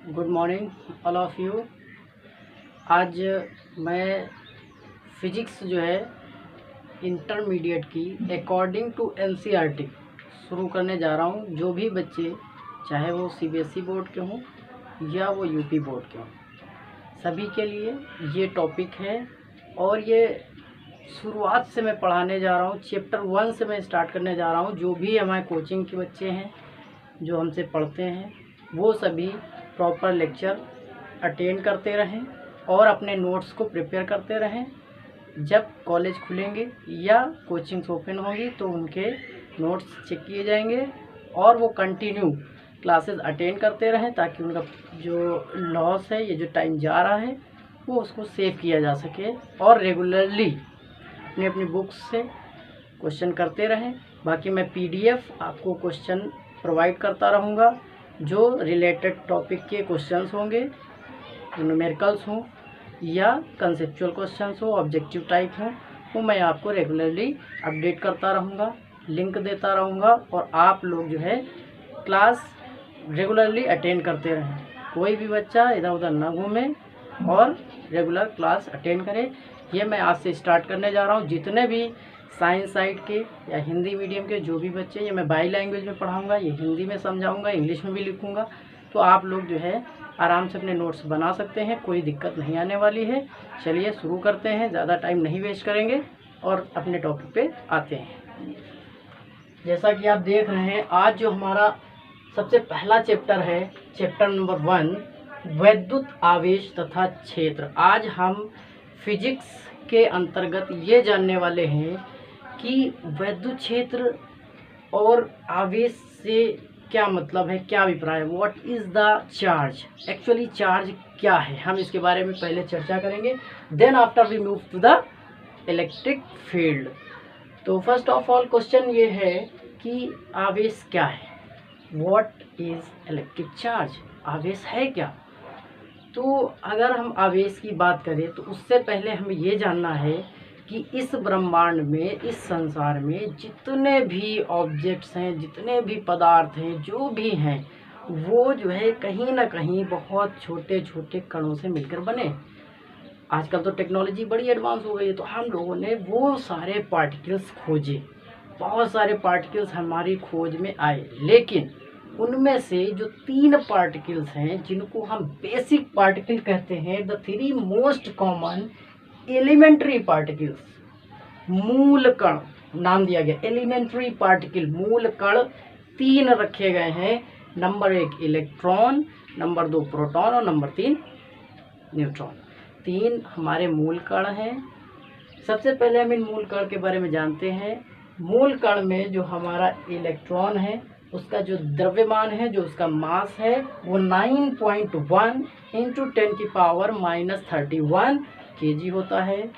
Good morning all of you. आज मैं physics जो है इंटरमीडिएट की अकॉर्डिंग टू एनसीईआरटी शुरू करने जा रहा हूँ। जो भी बच्चे चाहे वो सीबीएसई बोर्ड के हों या वो यूपी बोर्ड के हों, सभी के लिए ये टॉपिक है। और ये शुरुआत से मैं पढ़ाने जा रहा हूँ, चैप्टर 1 से मैं स्टार्ट करने जा रहा हूँ। जो भी हमारे कोचिंग के बच्चे हैं जो हमसे पढ़ते हैं वो सभी प्रॉपर लेक्चर अटेंड करते रहें और अपने नोट्स को प्रिपेयर करते रहें। जब कॉलेज खुलेंगे या कोचिंग्स ओपन होंगी तो उनके नोट्स चेक किए जाएंगे और वो कंटिन्यू क्लासेस अटेंड करते रहें, ताकि उनका जो लॉस है, ये जो टाइम जा रहा है, वो उसको सेव किया जा सके। और रेगुलरली अपनी अपनी बुक्स से क्वेश्चन करते रहें। बाकी मैं पीडीएफ आपको क्वेश्चन प्रोवाइड करता रहूँगा। जो रिलेटेड टॉपिक के क्वेश्चंस होंगे, न्यूमेरिकल्स हों या कंसेप्चुअल क्वेश्चंस हो, ऑब्जेक्टिव टाइप हो, वो मैं आपको रेगुलरली अपडेट करता रहूँगा, लिंक देता रहूँगा। और आप लोग जो है क्लास रेगुलरली अटेंड करते रहें। कोई भी बच्चा इधर उधर ना घूमे और रेगुलर क्लास अटेंड करे। ये मैं आज से स्टार्ट करने जा रहा हूँ। जितने भी साइंस साइड के या हिंदी मीडियम के जो भी बच्चे, ये मैं बाई लैंग्वेज में पढ़ाऊँगा, ये हिंदी में समझाऊँगा, इंग्लिश में भी लिखूँगा। तो आप लोग जो है आराम से अपने नोट्स बना सकते हैं, कोई दिक्कत नहीं आने वाली है। चलिए शुरू करते हैं, ज़्यादा टाइम नहीं वेस्ट करेंगे और अपने टॉपिक पे आते हैं। जैसा कि आप देख रहे हैं, आज जो हमारा सबसे पहला चैप्टर है, चैप्टर नंबर 1, वैद्युत आवेश तथा क्षेत्र। आज हम फिजिक्स के अंतर्गत ये जानने वाले हैं कि वैद्युत क्षेत्र और आवेश से क्या मतलब है, क्या अभिप्राय है। What is the charge, actually charge क्या है, हम इसके बारे में पहले चर्चा करेंगे। Then after we move to the electric field. तो फर्स्ट ऑफ ऑल क्वेश्चन ये है कि आवेश क्या है, व्हाट इज़ इलेक्ट्रिक चार्ज, आवेश है क्या। तो अगर हम आवेश की बात करें तो उससे पहले हमें ये जानना है कि इस ब्रह्मांड में, इस संसार में जितने भी ऑब्जेक्ट्स हैं, जितने भी पदार्थ हैं, जो भी हैं, वो जो है कहीं ना कहीं बहुत छोटे छोटे कणों से मिलकर बने। आजकल तो टेक्नोलॉजी बड़ी एडवांस हो गई है, तो हम लोगों ने वो सारे पार्टिकल्स खोजे, बहुत सारे पार्टिकल्स हमारी खोज में आए। लेकिन उनमें से जो 3 पार्टिकल्स हैं जिनको हम बेसिक पार्टिकल कहते हैं, the 3 most common elementary particles, मूल कण नाम दिया गया, एलिमेंट्री पार्टिकल, मूल कण 3 रखे गए हैं। नंबर 1 इलेक्ट्रॉन, नंबर 2 प्रोटॉन और नंबर 3 न्यूट्रॉन। 3 हमारे मूल कण हैं। सबसे पहले हम इन मूल कण के बारे में जानते हैं। मूल कण में जो हमारा इलेक्ट्रॉन है, उसका जो द्रव्यमान है, जो उसका मास है, वो 9.1 इंटू 10⁻31 kg होता है।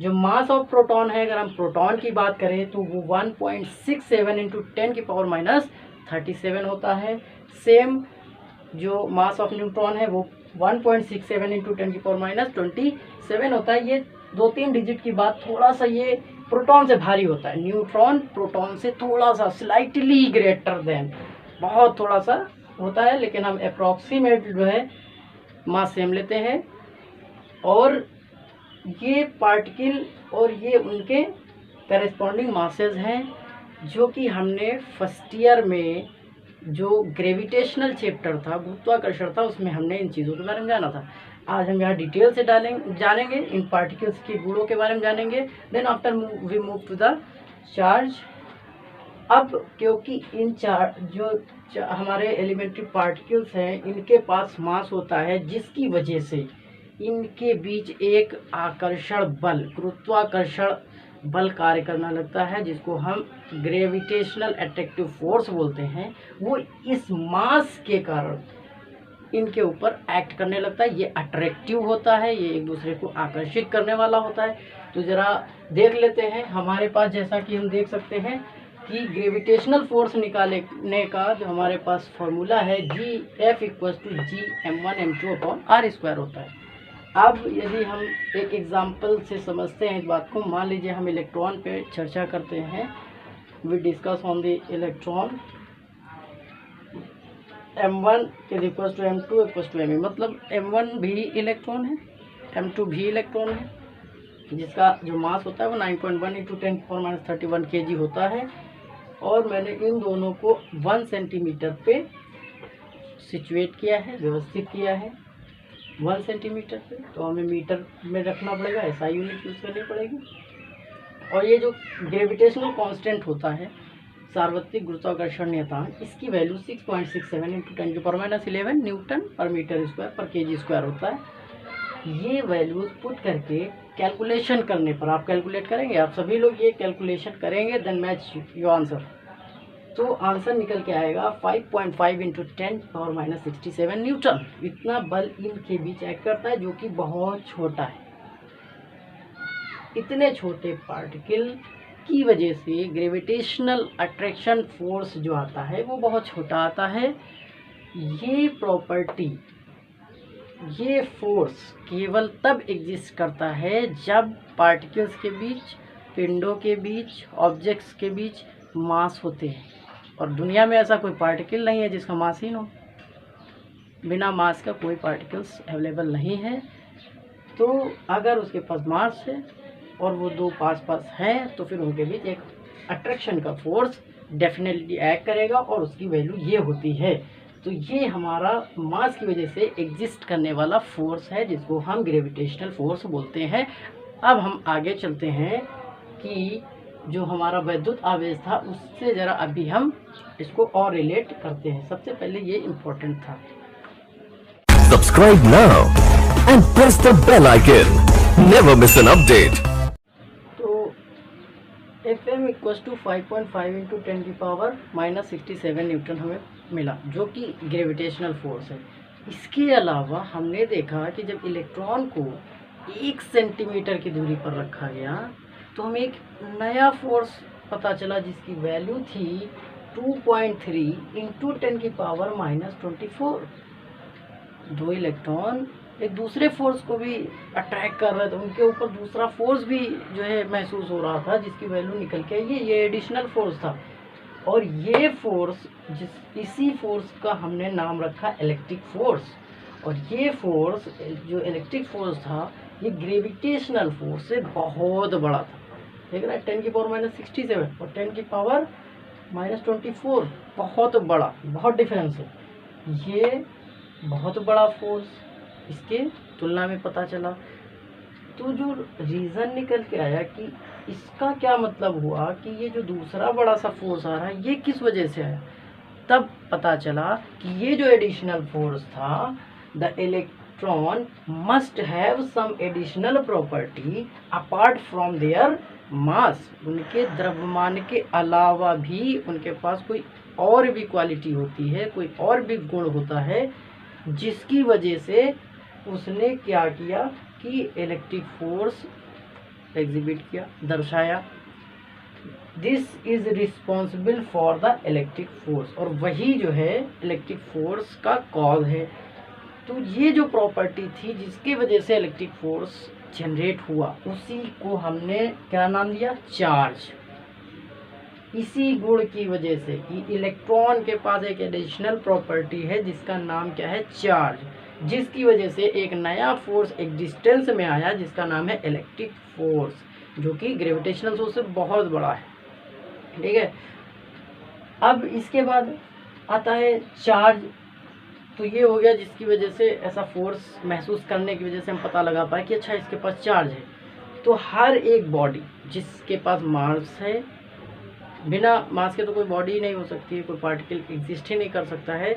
जो मास ऑफ प्रोटॉन है, अगर हम प्रोटॉन की बात करें तो वो 1.67 इंटू 10⁻37 होता है। सेम जो मास ऑफ न्यूट्रॉन है वो 1.67 इंटू 10⁻27 होता है। ये 2-3 डिजिट की बात, थोड़ा सा ये प्रोटॉन से भारी होता है। न्यूट्रॉन प्रोटॉन से थोड़ा सा स्लाइटली ग्रेटर देन, बहुत थोड़ा सा होता है, लेकिन हम अप्रॉक्सीमेट जो है मास सेम लेते हैं। और ये पार्टिकल और ये उनके करेस्पॉन्डिंग मासेस हैं, जो कि हमने फर्स्ट ईयर में जो ग्रेविटेशनल चैप्टर था, गुरुत्वाकर्षण था, उसमें हमने इन चीज़ों के बारे में जाना था। आज हम यहाँ डिटेल से जानेंगे, इन पार्टिकल्स के गुणों के बारे में जानेंगे। Then after we move to the charge. अब क्योंकि इन हमारे एलिमेंट्री पार्टिकल्स हैं, इनके पास मास होता है, जिसकी वजह से इनके बीच एक आकर्षण बल, गुरुत्वाकर्षण बल कार्य करना लगता है, जिसको हम ग्रेविटेशनल अट्रैक्टिव फोर्स बोलते हैं। वो इस मास के कारण इनके ऊपर एक्ट करने लगता है। ये अट्रैक्टिव होता है, ये एक दूसरे को आकर्षित करने वाला होता है। तो ज़रा देख लेते हैं हमारे पास, जैसा कि हम देख सकते हैं कि ग्रेविटेशनल फोर्स निकालने का जो हमारे पास फॉर्मूला है, Gf = Gm1m2/r² होता है। अब यदि हम एक एग्जाम्पल से समझते हैं इस बात को, मान लीजिए हम इलेक्ट्रॉन पे चर्चा करते हैं। We discuss on the electron. m1 is equal to m2 equal to me, मतलब m1 भी इलेक्ट्रॉन है, m2 भी इलेक्ट्रॉन है, जिसका जो मास होता है वो 9.1 इंटू 10⁻31 kg होता है। और मैंने इन दोनों को 1 सेंटीमीटर पे सिचुएट किया है, व्यवस्थित किया है 1 सेंटीमीटर पे, तो हमें मीटर में रखना पड़ेगा, ऐसा यूनिट यूज़ करनी पड़ेगी। और ये जो ग्रेविटेशनल कांस्टेंट होता है, सार्वत्रिक गुरुत्वाकर्षण नियतांक, इसकी वैल्यू 6.67 इंटू 10⁻11 न्यूटन पर मीटर स्क्वायर पर केजी स्क्वायर होता है। ये वैल्यूज पुट करके कैलकुलेशन करने पर, आप कैलकुलेट करेंगे, आप सभी लोग ये कैलकुलेशन करेंगे, देन मैच योर आंसर। तो आंसर निकल के आएगा 5.5 इंटू 10⁻67 न्यूटन। इतना बल इनके बीच एक्ट करता है, जो कि बहुत छोटा है। इतने छोटे पार्टिकल की वजह से ग्रेविटेशनल अट्रैक्शन फोर्स जो आता है वो बहुत छोटा आता है। ये प्रॉपर्टी, ये फोर्स केवल तब एग्जिस्ट करता है जब पार्टिकल्स के बीच, पिंडों के बीच, ऑब्जेक्ट्स के बीच मास होते हैं। और दुनिया में ऐसा कोई पार्टिकल नहीं है जिसका मास ही हो। बिना मास का कोई पार्टिकल्स अवेलेबल नहीं है। तो अगर उसके पास मास है और वो दो पास पास हैं, तो फिर उनके बीच एक अट्रैक्शन का फोर्स डेफिनेटली एक्ट करेगा, और उसकी वैल्यू ये होती है। तो ये हमारा मास की वजह से एग्जिस्ट करने वाला फोर्स है, जिसको हम ग्रेविटेशनल फोर्स बोलते हैं। अब हम आगे चलते हैं कि जो हमारा वैद्युत आवेश था, उससे ज़रा अभी हम इसको और रिलेट करते हैं। सबसे पहले ये इम्पोर्टेंट था। Subscribe now and press the bell icon. Never miss an update. Fm equal to 5.5 into 10⁻−67 newton हमें मिला, जो कि ग्रेविटेशनल फोर्स है। इसके अलावा हमने देखा कि जब इलेक्ट्रॉन को 1 सेंटीमीटर की दूरी पर रखा गया, तो हमें एक नया फोर्स पता चला, जिसकी वैल्यू थी 2.3 इंटू 10⁻24। दो इलेक्ट्रॉन एक दूसरे फोर्स को भी अट्रैक्ट कर रहे थे, उनके ऊपर दूसरा फोर्स भी जो है महसूस हो रहा था, जिसकी वैल्यू निकल के आई, ये एडिशनल फोर्स था। और ये फोर्स, इसी फोर्स का हमने नाम रखा इलेक्ट्रिक फोर्स। और ये फोर्स, जो इलेक्ट्रिक फोर्स था, ये ग्रेविटेशनल फोर्स से बहुत बड़ा था। देख रहा है, 10⁻67 और 10⁻24, बहुत बड़ा, बहुत डिफरेंस है। ये बहुत बड़ा फोर्स इसके तुलना में पता चला। तो जो रीज़न निकल के आया कि इसका क्या मतलब हुआ कि ये जो दूसरा बड़ा सा फोर्स आ रहा है, ये किस वजह से आया, तब पता चला कि ये जो एडिशनल फोर्स था, the electron must have some additional property apart from their mass. उनके द्रव्यमान के अलावा भी उनके पास कोई और भी क्वालिटी होती है, कोई और भी गुण होता है, जिसकी वजह से उसने क्या किया कि इलेक्ट्रिक फोर्स एग्जिबिट किया, दर्शाया। This is responsible for the electric force, और वही जो है इलेक्ट्रिक फोर्स का कॉज है। तो ये जो प्रॉपर्टी थी जिसकी वजह से इलेक्ट्रिक फोर्स जनरेट हुआ, उसी को हमने क्या नाम दिया, चार्ज। इसी गुण की वजह से कि इलेक्ट्रॉन के पास एक एडिशनल प्रॉपर्टी है जिसका नाम क्या है, चार्ज, जिसकी वजह से एक नया फोर्स एग्जिस्टेंस में आया, जिसका नाम है इलेक्ट्रिक फोर्स, जो कि ग्रेविटेशनल फोर्स से बहुत बड़ा है। ठीक है, अब इसके बाद आता है चार्ज। तो ये हो गया जिसकी वजह से ऐसा फोर्स महसूस करने की वजह से हम पता लगा पाए कि अच्छा इसके पास चार्ज है। तो हर एक बॉडी जिसके पास मास है, बिना मास के तो कोई बॉडी नहीं हो सकती है, कोई पार्टिकल एग्जिस्ट ही नहीं कर सकता है।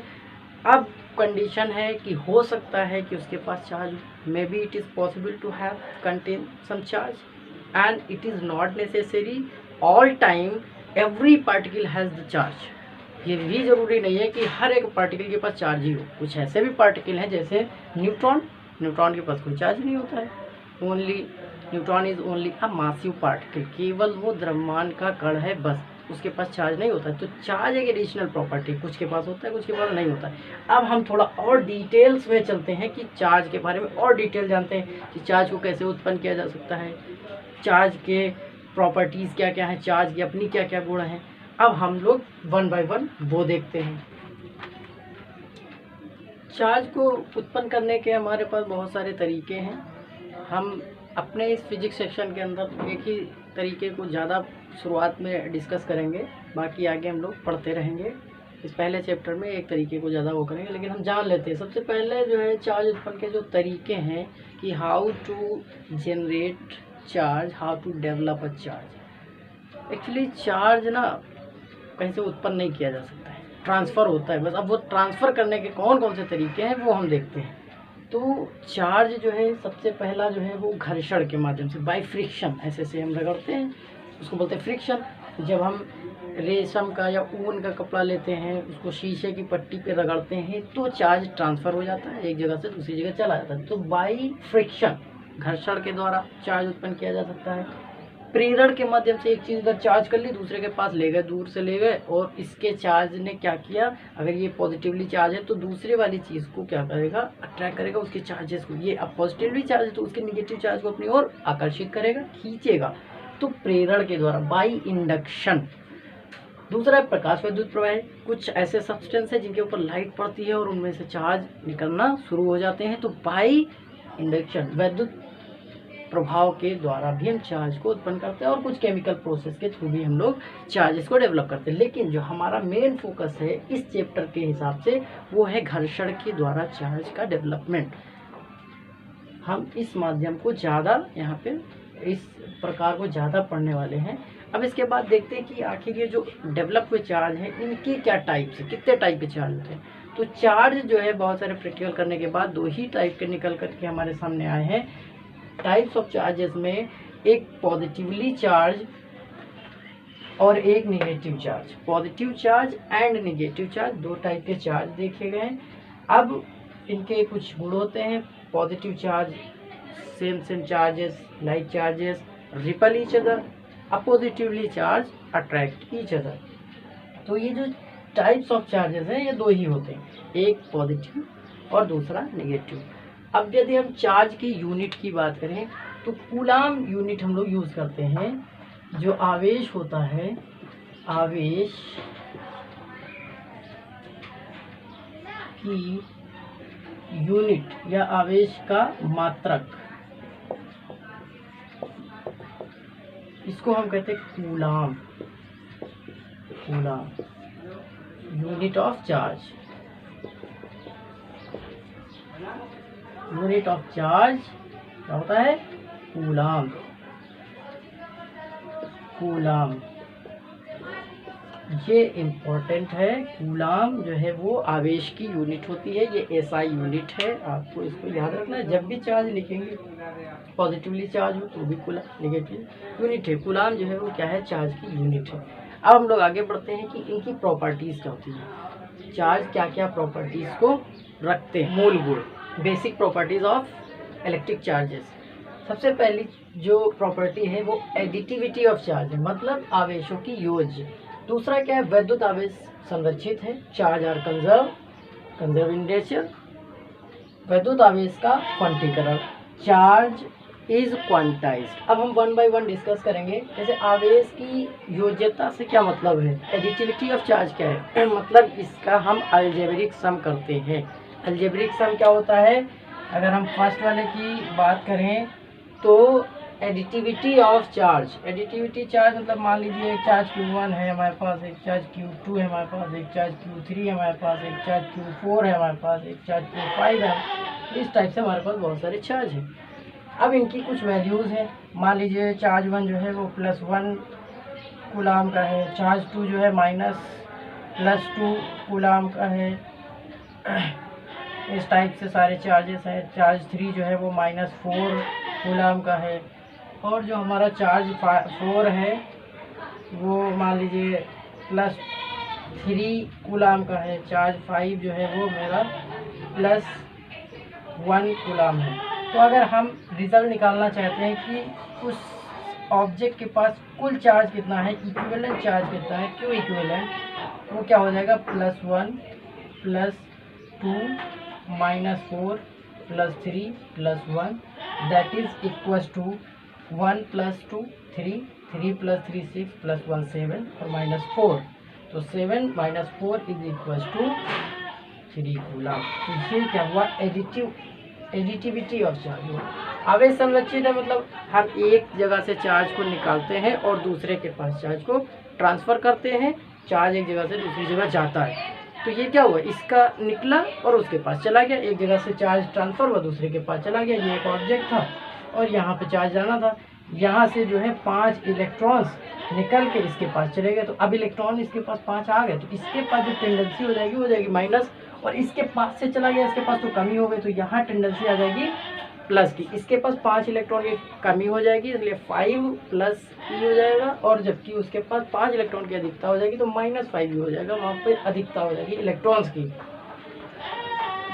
अब कंडीशन है कि हो सकता है कि उसके पास charge, maybe it is possible to have contain some charge, and it is not necessary all time every particle has the charge. ये भी ज़रूरी नहीं है कि हर एक पार्टिकल के पास चार्ज ही हो। कुछ ऐसे भी पार्टिकल हैं जैसे न्यूट्रॉन, न्यूट्रॉन के पास कोई चार्ज नहीं होता है, only neutron is only a massive particle, केवल वो द्रव्यमान का कण है, बस उसके पास चार्ज नहीं होता है। तो चार्ज एक एडिशनल प्रॉपर्टी, कुछ के पास होता है, कुछ के पास नहीं होता है। अब हम थोड़ा और डिटेल्स में चलते हैं कि चार्ज के बारे में और डिटेल जानते हैं कि चार्ज को कैसे उत्पन्न किया जा सकता है, चार्ज के प्रॉपर्टीज़ क्या क्या हैं, चार्ज की अपनी क्या क्या गुण हैं। अब हम लोग वन बाय वन वो देखते हैं। चार्ज को उत्पन्न करने के हमारे पास बहुत सारे तरीके हैं। हम अपने इस फिजिक्स सेक्शन के अंदर एक ही तरीके को ज़्यादा शुरुआत में डिस्कस करेंगे, बाकी आगे हम लोग पढ़ते रहेंगे। इस पहले चैप्टर में एक तरीके को ज़्यादा वो करेंगे, लेकिन हम जान लेते हैं सबसे पहले जो है चार्ज उत्पन्न के जो तरीके हैं कि how to generate charge, how to develop a charge. Actually charge ना कहीं से उत्पन्न नहीं किया जा सकता है, ट्रांसफ़र होता है बस। अब वो ट्रांसफ़र करने के कौन कौन से तरीके हैं वो हम देखते हैं। तो चार्ज जो है सबसे पहला जो है वो घर्षण के माध्यम से, बाय फ्रिक्शन, ऐसे से हम रगड़ते हैं, उसको बोलते हैं फ्रिक्शन। जब हम रेशम का या ऊन का कपड़ा लेते हैं, उसको शीशे की पट्टी पे रगड़ते हैं तो चार्ज ट्रांसफ़र हो जाता है, एक जगह से दूसरी जगह चला जाता है। तो बाय फ्रिक्शन, घर्षण के द्वारा चार्ज उत्पन्न किया जा सकता है। प्रेरण के माध्यम से एक चीज़ इधर चार्ज कर ली, दूसरे के पास ले गए, दूर से ले गए, और इसके चार्ज ने क्या किया, अगर ये पॉजिटिवली चार्ज है तो दूसरे वाली चीज़ को क्या करेगा, अट्रैक्ट करेगा उसके चार्जेस को। ये अब पॉजिटिवली चार्ज है तो उसके निगेटिव चार्ज को अपनी ओर आकर्षित करेगा, खींचेगा। तो प्रेरण के द्वारा, बाय इंडक्शन। दूसरा है प्रकाश विद्युत प्रवाह। कुछ ऐसे सब्सटेंस है जिनके ऊपर लाइट पड़ती है और उनमें से चार्ज निकलना शुरू हो जाते हैं, तो बाय इंडक्शन, विद्युत प्रभाव के द्वारा भी हम चार्ज को उत्पन्न करते हैं, और कुछ केमिकल प्रोसेस के थ्रू भी हम लोग चार्जेस को डेवलप करते हैं। लेकिन जो हमारा मेन फोकस है इस चैप्टर के हिसाब से वो है घर्षण के द्वारा चार्ज का डेवलपमेंट। हम इस माध्यम को ज़्यादा यहाँ पे इस प्रकार को ज़्यादा पढ़ने वाले हैं। अब इसके बाद देखते हैं कि आखिर ये जो डेवलप हुए चार्ज हैं इनके क्या टाइप्स हैं, कितने टाइप के चार्ज होते हैं। तो चार्ज जो है बहुत सारे प्रैक्टिकल करने के बाद 2 ही टाइप के निकल करके हमारे सामने आए हैं। टाइप्स ऑफ चार्जेस में एक पॉजिटिवली चार्ज और एक negative charge. Positive charge and negative charge, 2 type के चार्ज देखे गए हैं। अब इनके कुछ गुण होते हैं। Positive charge same charges like charges repel each other, oppositely charge attract each other. तो ये जो टाइप्स ऑफ चार्जेस हैं ये 2 ही होते हैं, एक पॉजिटिव और दूसरा नेगेटिव। अब यदि हम चार्ज की यूनिट की बात करें तो कूलाम यूनिट हम लोग यूज़ करते हैं। जो आवेश होता है, आवेश की यूनिट या आवेश का मात्रक, इसको हम कहते हैं coulomb. Coulomb unit of charge, unit of charge क्या होता है, कूलाम। कूलाम ये इम्पोर्टेंट है। कूलाम जो है वो आवेश की यूनिट होती है, ये एसआई यूनिट है, आपको इसको याद रखना है। जब भी चार्ज लिखेंगे, पॉजिटिवली चार्ज हो तो भी कूलाम, नेगेटिव यूनिट है। कूलाम जो है वो क्या है, चार्ज की यूनिट है। अब हम लोग आगे बढ़ते हैं कि इनकी प्रॉपर्टीज़ क्या होती है, चार्ज क्या क्या प्रॉपर्टीज़ को रखते हैं, मूल गुण, basic properties of electric charges. सबसे पहली जो प्रॉपर्टी है वो एडिटिविटी ऑफ चार्ज है, मतलब आवेशों की योज्य। दूसरा क्या है, वैद्युत आवेश संरक्षित है, charge are conserve in nature. वैद्युत आवेश का क्वांटीकरण, चार्ज इज क्वांटाइज्ड। अब हम 1 by 1 डिस्कस करेंगे। जैसे आवेश की योज्यता से क्या मतलब है, एडिटिविटी ऑफ चार्ज क्या है, मतलब इसका हम अलजेब्रिक सम करते हैं। अलजेब्रिक सम क्या होता है, अगर हम फर्स्ट वाले की बात करें तो additivity of charge, additivity charge मतलब मान लीजिए एक चार्ज Q1 है हमारे पास, एक चार्ज Q2 है हमारे पास, एक चार्ज Q3 है हमारे पास, एक चार्ज Q4 है हमारे पास, एक चार्ज Q5 है। इस टाइप से हमारे पास बहुत सारे चार्ज हैं। अब इनकी कुछ वैल्यूज़ हैं। मान लीजिए चार्ज 1 जो है वो +1 कूलाम का है, चार्ज 2 जो है -+2 कूलाम का है। इस टाइप से सारे चार्जेस हैं। चार्ज 3 जो है वो -4 कूलाम का है, और जो हमारा चार्ज 4 है वो मान लीजिए +3 कूलाम का है। चार्ज 5 जो है वो मेरा +1 कूलाम है। तो अगर हम रिजल्ट निकालना चाहते हैं कि उस ऑब्जेक्ट के पास कुल चार्ज कितना है, इक्विवेलेंट चार्ज कितना है, क्यू इक्विवेलेंट, वो क्या हो जाएगा, +1 +2 -4 +3 +1, दैट इज इक्वल्स टू 1 + 2 3, 3 + 3 6 +1 7 और -4। तो 7 - 4 इज इक्वल्स टू 3 कूलम। तो ये क्या हुआ, एडिटिविटी ऑफ चार्ज हुआ। आवेश संरक्षित है मतलब हम एक जगह से चार्ज को निकालते हैं और दूसरे के पास चार्ज को ट्रांसफ़र करते हैं, चार्ज एक जगह से दूसरी जगह जाता है। तो ये क्या हुआ, इसका निकला और उसके पास चला गया, एक जगह से चार्ज ट्रांसफ़र हुआ दूसरे के पास चला गया। ये एक ऑब्जेक्ट था और यहाँ पे चार्ज जाना था, यहाँ से जो है 5 इलेक्ट्रॉन्स निकल के इसके पास चले गए। तो अब इलेक्ट्रॉन इसके पास 5 आ गए, तो इसके पास जो टेंडेंसी हो जाएगी माइनस, और इसके पास से चला गया इसके पास तो कमी हो गई, तो यहाँ टेंडेंसी आ जाएगी प्लस की। इसके पास 5 इलेक्ट्रॉन की कमी हो जाएगी, इसलिए 5 प्लस ई हो जाएगा, और जबकि उसके पास 5 इलेक्ट्रॉन की अधिकता हो जाएगी तो -5 ही हो जाएगा, वहाँ पे अधिकता हो जाएगी इलेक्ट्रॉन्स की।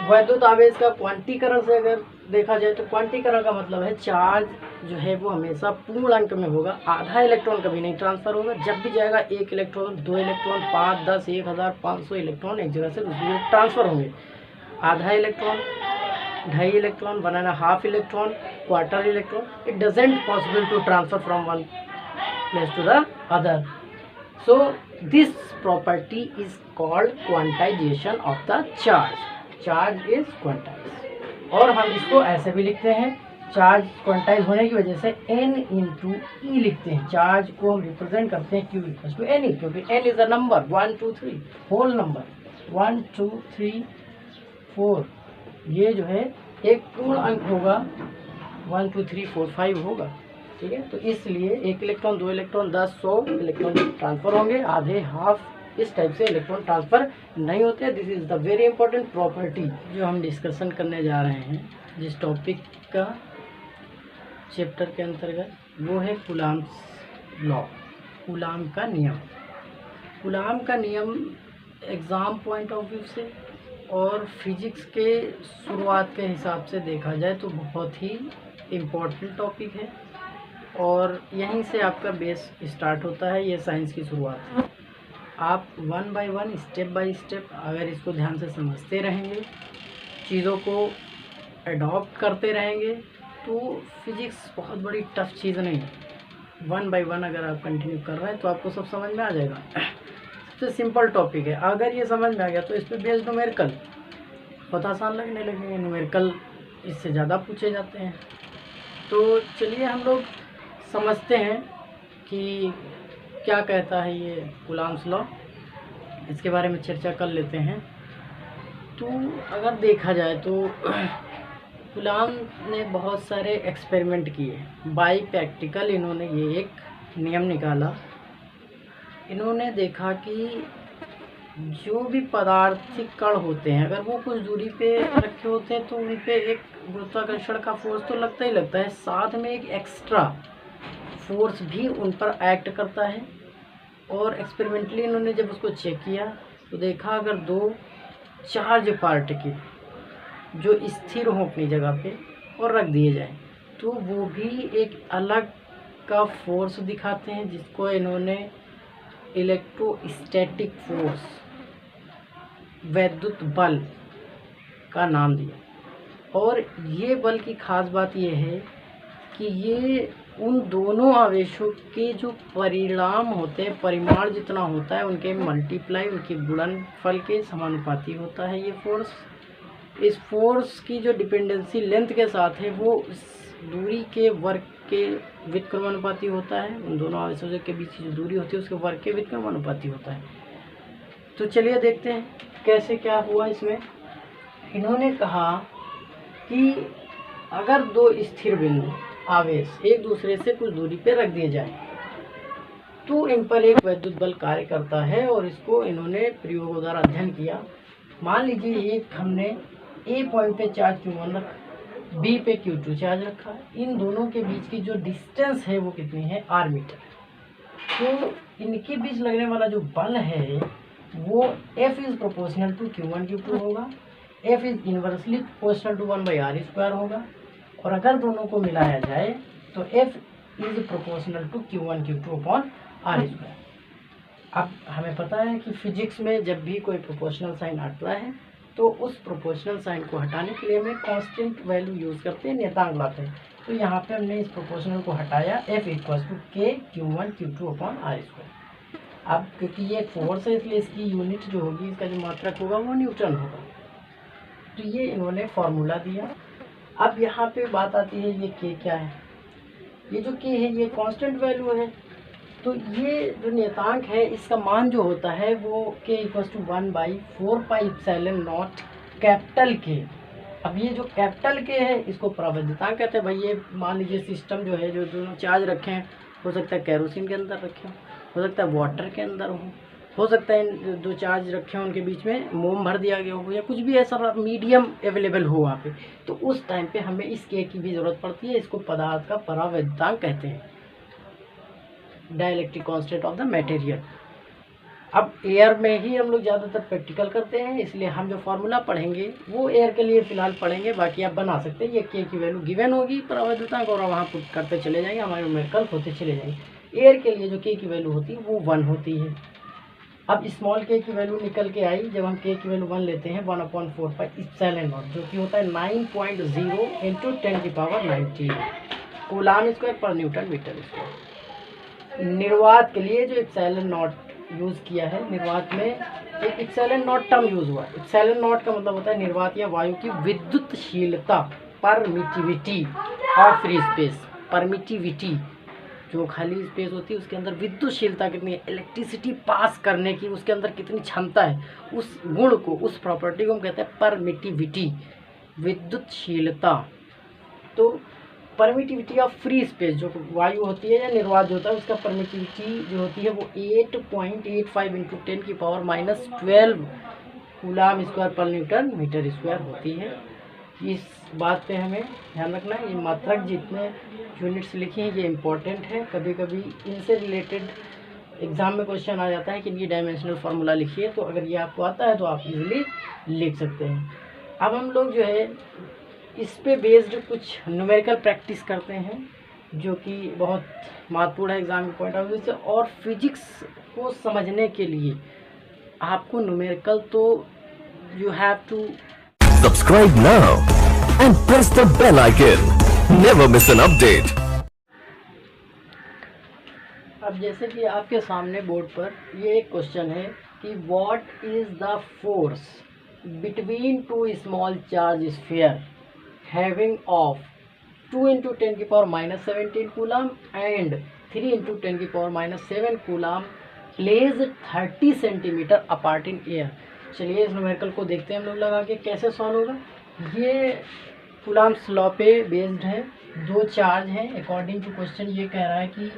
वैद्युत आवेश का क्वांटीकरण से अगर देखा जाए तो क्वांटीकरण का मतलब है चार्ज जो है वो हमेशा पूर्ण अंक में होगा, आधा इलेक्ट्रॉन कभी नहीं ट्रांसफ़र होगा। जब भी जाएगा 1 इलेक्ट्रॉन, 2 इलेक्ट्रॉन, 5, 10, 1000, 500 इलेक्ट्रॉन एक जगह से दूसरी जगह ट्रांसफ़र होंगे। आधा electron, 2.5 electron, 1.5 electron, quarter electron, it doesn't possible to transfer from one place to the other. So this property is called quantization of the charge. Charge is quantize, और हम इसको ऐसे भी लिखते हैं, चार्ज क्वांटाइज होने की वजह से n इंटू ई लिखते हैं। चार्ज को हम रिप्रेजेंट करते हैं Q equals to N E, क्योंकि n is a number, 1 2 3 whole number, 1 2 3 4, ये जो है एक पूर्ण अंक होगा, 1 2 3 4 5 होगा, ठीक है। तो इसलिए 1 इलेक्ट्रॉन, 2 इलेक्ट्रॉन, 10 100 इलेक्ट्रॉन ट्रांसफ़र होंगे, आधे हाफ इस टाइप से इलेक्ट्रॉन ट्रांसफ़र नहीं होते। This is the very important property जो हम डिस्कशन करने जा रहे हैं जिस टॉपिक का चैप्टर के अंतर्गत, वो है कूलम्ब्स लॉ, कूलम्ब का नियम। कूलम्ब का नियम एग्ज़ाम पॉइंट ऑफ व्यू से और फिजिक्स के शुरुआत के हिसाब से देखा जाए तो बहुत ही इम्पोर्टेंट टॉपिक है, और यहीं से आपका बेस स्टार्ट होता है, ये साइंस की शुरुआत है। आप 1 बाय 1 स्टेप बाय स्टेप अगर इसको ध्यान से समझते रहेंगे, चीज़ों को अडॉप्ट करते रहेंगे, तो फिजिक्स बहुत बड़ी टफ चीज़ नहीं है। 1 बाय 1 अगर आप कंटिन्यू कर रहे हैं तो आपको सब समझ में आ जाएगा। सबसे सिंपल टॉपिक है, अगर ये समझ में आ गया तो इस पर बेस्ड न्यूमेरिकल बहुत आसान लगने लगेंगे। न्यूमेरिकल इससे ज़्यादा पूछे जाते हैं। तो चलिए हम लोग समझते हैं कि क्या कहता है ये कूलम्ब्स लॉ, इसके बारे में चर्चा कर लेते हैं। तो अगर देखा जाए तो कूलम्ब ने बहुत सारे एक्सपेरिमेंट किए, बाई प्रैक्टिकल इन्होंने ये एक नियम निकाला। इन्होंने देखा कि जो भी पदार्थिक कण होते हैं अगर वो कुछ दूरी पे रखे होते हैं तो उन पे एक गुरुत्वाकर्षण का फोर्स तो लगता ही लगता है, साथ में एक एक्स्ट्रा फोर्स भी उन पर एक्ट करता है। और एक्सपेरिमेंटली इन्होंने जब उसको चेक किया तो देखा अगर 2 चार्ज पार्टिकल जो स्थिर हों अपनी जगह पे और रख दिए जाएं तो वो भी एक अलग का फोर्स दिखाते हैं, जिसको इन्होंने इलेक्ट्रोस्टैटिक फोर्स, वैद्युत बल का नाम दिया। और ये बल की खास बात ये है कि ये उन दोनों आवेशों के जो परिणाम होते हैं, परिमाण जितना होता है उनके मल्टीप्लाई, उनके गुणनफल के समानुपाती होता है ये फोर्स। इस फोर्स की जो डिपेंडेंसी लेंथ के साथ है वो इस दूरी के वर्ग के व्युत्क्रमानुपाती होता है। उन दोनों आवेशों के बीच की जो दूरी होती है उसके वर्ग के व्युत्क्रमानुपाती होता है। तो चलिए देखते हैं कैसे क्या हुआ इसमें। इन्होंने कहा कि अगर 2 स्थिर बिंदु आवेश एक दूसरे से कुछ दूरी पे रख दिए जाए तो इन पर एक वैद्युत बल कार्य करता है, और इसको इन्होंने प्रयोगों द्वारा अध्ययन किया। मान लीजिए एक हमने ए पॉइंट पे चार्ज Q1 रखा, बी पे Q2 चार्ज रखा, इन दोनों के बीच की जो डिस्टेंस है वो कितनी है, r मीटर। तो इनके बीच लगने वाला जो बल है वो F is proportional to Q1 Q2 होगा, F is inversely proportional to 1/r² होगा, और अगर दोनों को मिलाया जाए तो F is proportional to Q1 Q2 upon r²। अब हमें पता है कि फिजिक्स में जब भी कोई प्रोपोर्शनल साइन आता है तो उस प्रोपोर्शनल साइन को हटाने के लिए हमें कांस्टेंट वैल्यू यूज़ करते हैं, नियतांक लाते हैं। तो यहाँ पे हमने इस प्रोपोर्शनल को हटाया, F equals to K Q1 Q2 upon r²। अब क्योंकि ये फोर्स है इसलिए इसकी यूनिट जो होगी, इसका जो मात्रक होगा वो न्यूटन होगा। तो ये इन्होंने फॉर्मूला दिया। अब यहाँ पे बात आती है ये के क्या है। ये जो के है ये कांस्टेंट वैल्यू है। तो ये जो नियतांक है इसका मान जो होता है वो के इक्वल टू 1/4πε0 कैपिटल के। अब ये जो कैपिटल के है इसको प्रवैधतांक कहते हैं। भाई ये मान लीजिए सिस्टम जो है जो दोनों चार्ज रखे हैं, हो सकता है कैरोसिन के अंदर रखे हो सकता है वाटर के अंदर हो सकता है दो चार्ज रखे हों उनके बीच में मोम भर दिया गया हो या कुछ भी ऐसा मीडियम अवेलेबल हो वहाँ पे। तो उस टाइम पे हमें इस के की भी ज़रूरत पड़ती है। इसको पदार्थ का परावैधतांक कहते हैं, dielectric constant of the material. अब एयर में ही हम लोग ज़्यादातर प्रैक्टिकल करते हैं, इसलिए हम जो फार्मूला पढ़ेंगे वो एयर के लिए फ़िलहाल पढ़ेंगे। बाकी आप बना सकते हैं। ये के की वैल्यू गिवन होगी परावैधतांक और वहाँ पुट करते चले जाएंगे, हमारे न्यूमेरिकल होते चले जाएंगे। एयर के लिए जो के की वैल्यू होती है वो 1 होती है। अब स्मॉल के की वैल्यू निकल के आई, जब हम के की वैल्यू 1 लेते हैं 1/4πε0 जो कि होता है 9.0 × 10⁻⁹ कूलाम स्क्वायर पर न्यूटन मीटर स्क्वायर। निर्वात के लिए जो ε0 यूज़ किया है, निर्वात में एक ε0 टर्म यूज़ हुआ। ε0 का मतलब होता है निर्वात या वायु की विद्युतशीलता, permittivity of free space. Permittivity जो खाली स्पेस होती है उसके अंदर विद्युतशीलता कितनी है, इलेक्ट्रिसिटी पास करने की उसके अंदर कितनी क्षमता है, उस गुण को, उस प्रॉपर्टी को हम कहते हैं परमिटिविटी, विद्युतशीलता। तो परमिटिविटी ऑफ फ्री स्पेस जो वायु होती है या निर्वात जो होता है उसका परमिटिविटी जो होती है वो 8.85 × 10⁻⁻12 कूलाम स्क्वायर पर न्यूटन मीटर स्क्वायर होती है। इस बात पे हमें ध्यान रखना है। ये मात्रक जितने यूनिट्स लिखी हैं ये इम्पोर्टेंट है। कभी कभी इनसे रिलेटेड एग्ज़ाम में क्वेश्चन आ जाता है कि इनकी डायमेंशनल फार्मूला लिखिए, तो अगर ये आपको आता है तो आप इजीली लिख सकते हैं। अब हम लोग जो है इस पे बेस्ड कुछ न्यूमेरिकल प्रैक्टिस करते हैं जो कि बहुत महत्वपूर्ण है एग्ज़ाम के पॉइंट ऑफ व्यू से। और फिजिक्स को समझने के लिए आपको न्यूमेरिकल तो you have to Subscribe now and press the bell icon. Never miss an update. अब जैसे कि आपके सामने बोर्ड पर ये एक क्वेश्चन है कि what is the force between two small charge sphere having of 2 × 10⁻⁻17 coulomb and 3 × 10⁻⁻7 coulomb place 30 centimetre apart in air. चलिए इस न्यूमेरिकल को देखते हैं हम लोग लगा के कैसे सॉल्व होगा। ये कूलाम्स लॉ पे बेस्ड है। दो चार्ज हैं। अकॉर्डिंग टू क्वेश्चन ये कह रहा है कि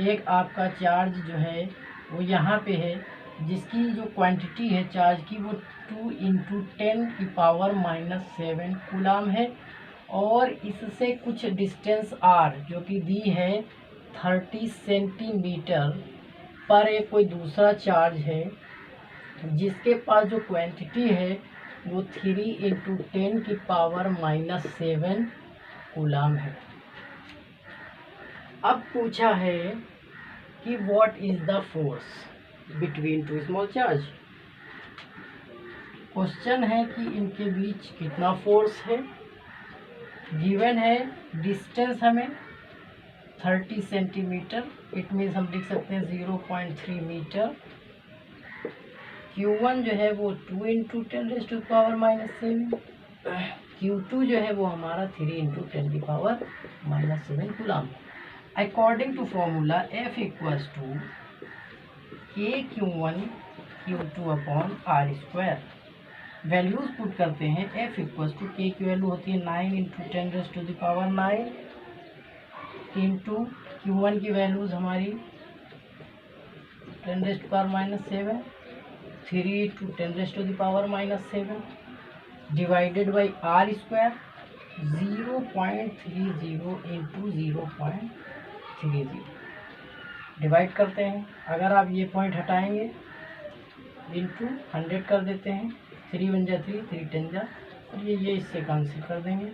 एक आपका चार्ज जो है वो यहाँ पे है जिसकी जो क्वांटिटी है चार्ज की वो 2 × 10⁻⁻7 कूलाम है और इससे कुछ डिस्टेंस r जो कि दी है 30 सेंटीमीटर पर एक कोई दूसरा चार्ज है जिसके पास जो क्वांटिटी है वो 3 × 10⁻⁻7 कूलाम है। अब पूछा है कि what is the force between two small charge. Question है कि इनके बीच कितना फोर्स है। गिवन है डिस्टेंस हमें 30 सेंटीमीटर, इट मीन्स हम लिख सकते हैं 0.3 मीटर। Q1 जो है वो 2 × 10⁻⁻7, Q2 जो है वो हमारा 3 × 10⁻⁻7 coulomb. According to formula F = KQ1 Q2/r²। Values put करते हैं। F = K की वैल्यू होती है 9 × 10⁹ इंटू Q1 की वैल्यूज हमारी 10⁻⁻7, 3 × 10⁻⁻7 डिवाइडेड बाई r², 0.30 × 0.30 डिवाइड करते हैं। अगर आप ये पॉइंट हटाएंगे इंटू 100 कर देते हैं, 3 × 1 = 3, 3 × 10 = और ये इससे कैंसिल कर देंगे,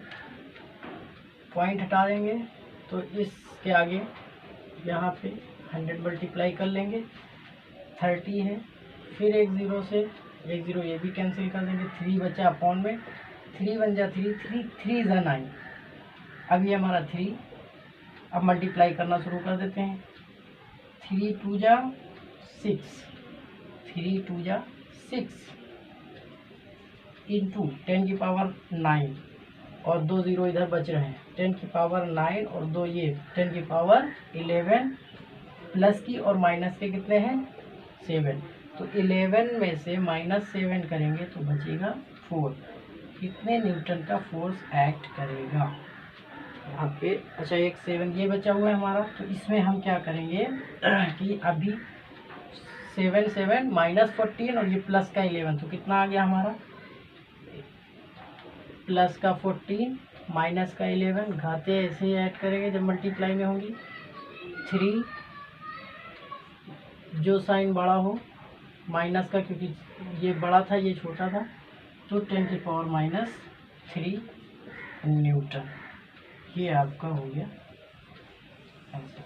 पॉइंट हटा देंगे तो इसके आगे यहाँ पे 100 मल्टीप्लाई कर लेंगे, 30 है, फिर एक 0 से एक 0 ये भी कैंसिल कर देंगे, 3 बचा अपॉन में, 3 × 1 = 3, 3 × 9। अब ये हमारा 3, अब मल्टीप्लाई करना शुरू कर देते हैं। 3 × 2 = 6, 3 × 2 = 6, इंटू 10 की पावर 9 और 2 ज़ीरो इधर बच रहे हैं, 10 की पावर 9 और 2 ये 10 की पावर 11 प्लस की और माइनस के कितने हैं 7। तो 11 में से -7 करेंगे तो बचेगा 4। कितने न्यूटन का फोर्स एक्ट करेगा यहाँ पे। अच्छा एक 7 ये बचा हुआ है हमारा, तो इसमें हम क्या करेंगे कि अभी 7 7 -14 और ये प्लस का 11, तो कितना आ गया हमारा प्लस का 14 माइनस का 11। घाते ऐसे ही ऐड करेंगे जब मल्टीप्लाई में होंगी। 3 जो साइन बड़ा हो माइनस का, क्योंकि ये बड़ा था ये छोटा था, तो 10 की पावर -3 न्यूटन। ये आपका हो गया आंसर।